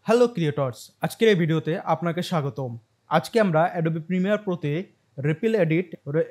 Hello creators, আজকের এই ভিডিওতে আপনাকে স্বাগতম। আজকে আমরা অ্যাডোবি প্রিমিয়ার প্রোতে রিপিল এডিট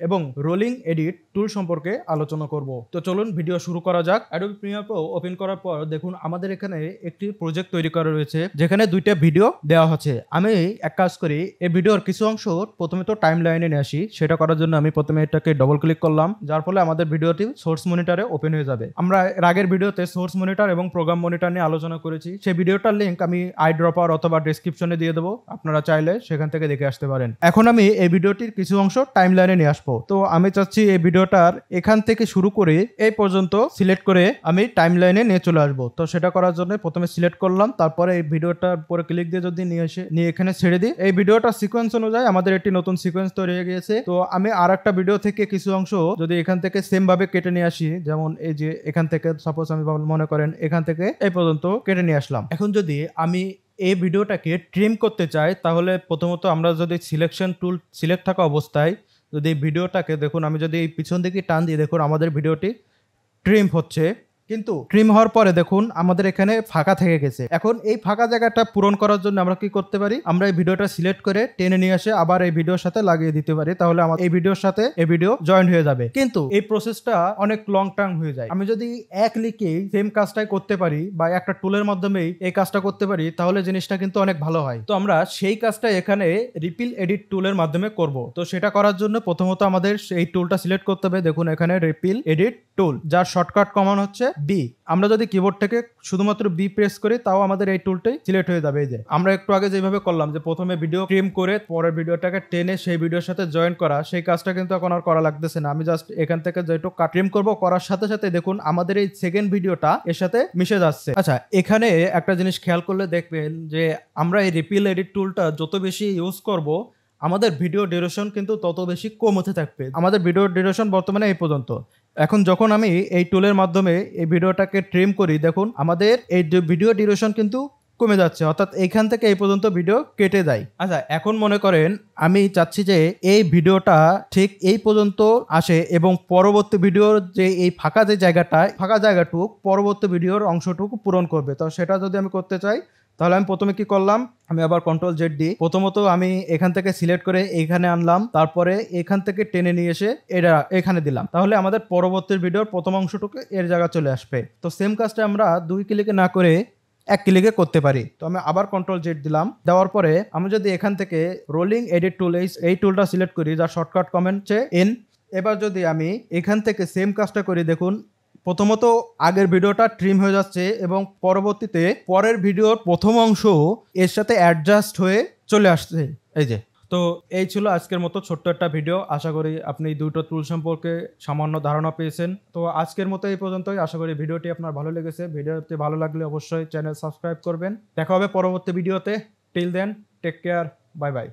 এবং রোলিং এডিট টুল সম্পর্কে আলোচনা করব। তো চলুন ভিডিও শুরু করা যাক। অ্যাডোবি প্রিমিয়ার প্রো ওপেন করার পর দেখুন আমাদের এখানে একটি প্রজেক্ট তৈরি করা রয়েছে যেখানে দুইটা ভিডিও দেওয়া হচ্ছে। আমি এক কাজ করি, এই ভিডিওর কিছু অংশ প্রথমে তো টাইম লাইনে নিয়ে আসি। সেটা করার জন্য আমি প্রথমে এটাকে ডবল ক্লিক করলাম, যার ফলে আমাদের ভিডিওটি সোর্স মনিটরে ওপেন হয়ে যাবে। আমরা এর আগের ভিডিওতে সোর্স মনিটর এবং প্রোগ্রাম মনিটর নিয়ে আলোচনা করেছি। সেই ভিডিওটার লিঙ্ক আমি আইড্রপার অথবা ডেসক্রিপশনে দিয়ে দেবো, আপনারা চাইলে সেখান থেকে দেখে আসতে পারেন। এখন আমি এই ভিডিওটির কিছু অংশ টাইম লাইনে নিয়ে আসবো। তো আমি চাচ্ছি এই ভিডিওটার এখান থেকে শুরু করে এই পর্যন্ত সিলেক্ট করে আমি টাইম লাইনে নিয়ে চলে আসবো। তো সেটা করার জন্য প্রথমে সিলেক্ট করলাম, তারপরে এই ভিডিওটার উপরে ক্লিক দিয়ে যদি নিয়ে এখানে ছেড়ে দিই, এই ভিডিওটার সিকোয়েন্স অনুযায়ী আমাদের একটি নতুন সিকোয়েন্স তৈরি হয়ে গিয়েছে। তো আমি আর একটা ভিডিও থেকে কিছু অংশ যদি এখান থেকে সেম ভাবে কেটে নিয়ে আসি, যেমন এই যে এখান থেকে সাপোজ আমি মনে করেন এখান থেকে এই পর্যন্ত কেটে নিয়ে আসলাম। এখন যদি আমি এই ভিডিওটাকে ট্রিম করতে চাই, তাহলে প্রথমত আমরা যদি সিলেকশন টুল সিলেক্ট থাকা অবস্থায় যদি এই ভিডিওটাকে দেখুন, আমি যদি এই পিছন দিকে টান দিয়ে দেখুন আমাদের ভিডিওটি ট্রিম হচ্ছে, কিন্তু ট্রিম হওয়ার পরে দেখুন আমাদের এখানে ফাঁকা থেকে গেছে। এখন এই ফাঁকা জায়গাটা পূরণ করার জন্য আমরা কি করতে পারি, আমরা এই ভিডিওটা সিলেক্ট করে টেনে নিয়ে আসে আবার এই ভিডিওর সাথে লাগিয়ে দিতে পারি, তাহলে আমার এই ভিডিওর সাথে এই ভিডিও জয়েন্ট হয়ে যাবে। কিন্তু এই প্রসেসটা অনেক লং টার্ম হয়ে যায়। আমি যদি এক ক্লিকে সেম কাজটাই করতে পারি বা একটা টুলের মাধ্যমেই এই কাজটা করতে পারি, তাহলে জিনিসটা কিন্তু অনেক ভালো হয়। তো আমরা সেই কাজটা এখানে রিপিল এডিট টুলের মাধ্যমে করব। তো সেটা করার জন্য প্রথমত আমাদের এই টুলটা সিলেক্ট করতে হবে। দেখুন এখানে রিপিল এডিট টুল, যার শর্টকাট কমান্ড হচ্ছে বি। আমরা যদি কিবোর্ড থেকে শুধুমাত্র বি প্রেস করি, তাও আমাদের এই টুলটাই সিলেক্ট হয়ে যাবে। এই যে আমরা একটু আগে যেভাবে করলাম যে প্রথমে ভিডিও ট্রিম করে পরের ভিডিওটাকে টেনে সেই ভিডিওর সাথে জয়েন করা, সেই কাজটা কিন্তু এখন আর করা লাগতেছে না। আমি জাস্ট এখান থেকে যেটুকু ট্রিম করব, করার সাথে সাথে দেখুন আমাদের এই সেকেন্ড ভিডিওটা এর সাথে মিশে যাচ্ছে। আচ্ছা, এখানে একটা জিনিস খেয়াল করলে দেখবেন যে আমরা এই রিপিল এডিট টুলটা যত বেশি ইউজ করব, আমাদের ভিডিও ডিউরেশন কিন্তু তত বেশি কম হতে থাকবে। আমাদের ভিডিও ডিউরেশন বর্তমানে এই পর্যন্ত। এখন যখন আমি এই টুলের মাধ্যমে এই ভিডিওটাকে ট্রিম করি, দেখুন আমাদের এই ভিডিও ডিউরেশন কিন্তু কমে যাচ্ছে, অর্থাৎ এইখান থেকে এই পর্যন্ত ভিডিও কেটে যায়। আচ্ছা, এখন মনে করেন আমি চাচ্ছি যে এই ভিডিওটা ঠিক এই পর্যন্ত আসে এবং পরবর্তী ভিডিওর যে এই ফাঁকা জায়গাটুক পরবর্তী ভিডিওর অংশটুকু পূরণ করবে। তো সেটা যদি আমি করতে চাই, তাহলে আমি প্রথমে কি করলাম, আমি আবার কন্ট্রোল জেড দিই। প্রথমত আমি এখান থেকে সিলেক্ট করে এইখানে আনলাম, তারপরে এখান থেকে টেনে নিয়ে এসে এটা এখানে দিলাম, তাহলে আমাদের পরবর্তী ভিডিওর প্রথম অংশটুকু এর জায়গা চলে আসবে। তো সেম কাজটা আমরা দুই ক্লিকে না করে এক ক্লিকে করতে পারি। তো আমি আবার কন্ট্রোল জেড দিলাম, দেওয়ার পরে আমি যদি এখান থেকে রোলিং এডিট টুল এই টুলটা সিলেক্ট করি, যার শর্টকাট কমেন্ট হচ্ছে এন। এবার যদি আমি এখান থেকে সেম কাজটা করি, দেখুন প্রথমত আগের ভিডিওটা ট্রিম হয়ে যাচ্ছে এবং পরবর্তীতে পরের ভিডিওর প্রথম অংশ এর সাথে অ্যাডজাস্ট হয়ে চলে আসছে। এই যে, তো এই ছিল আজকের মতো ছোট্ট একটা ভিডিও। আশা করি আপনি দুটো টুল সম্পর্কে সামান্য ধারণা পেয়েছেন। তো আজকের মতো এই পর্যন্তই। আশা করি ভিডিওটি আপনার ভালো লেগেছে। ভিডিওটি ভালো লাগলে অবশ্যই চ্যানেল সাবস্ক্রাইব করবেন। দেখা হবে পরবর্তী ভিডিওতে। Till then, take care, bye by.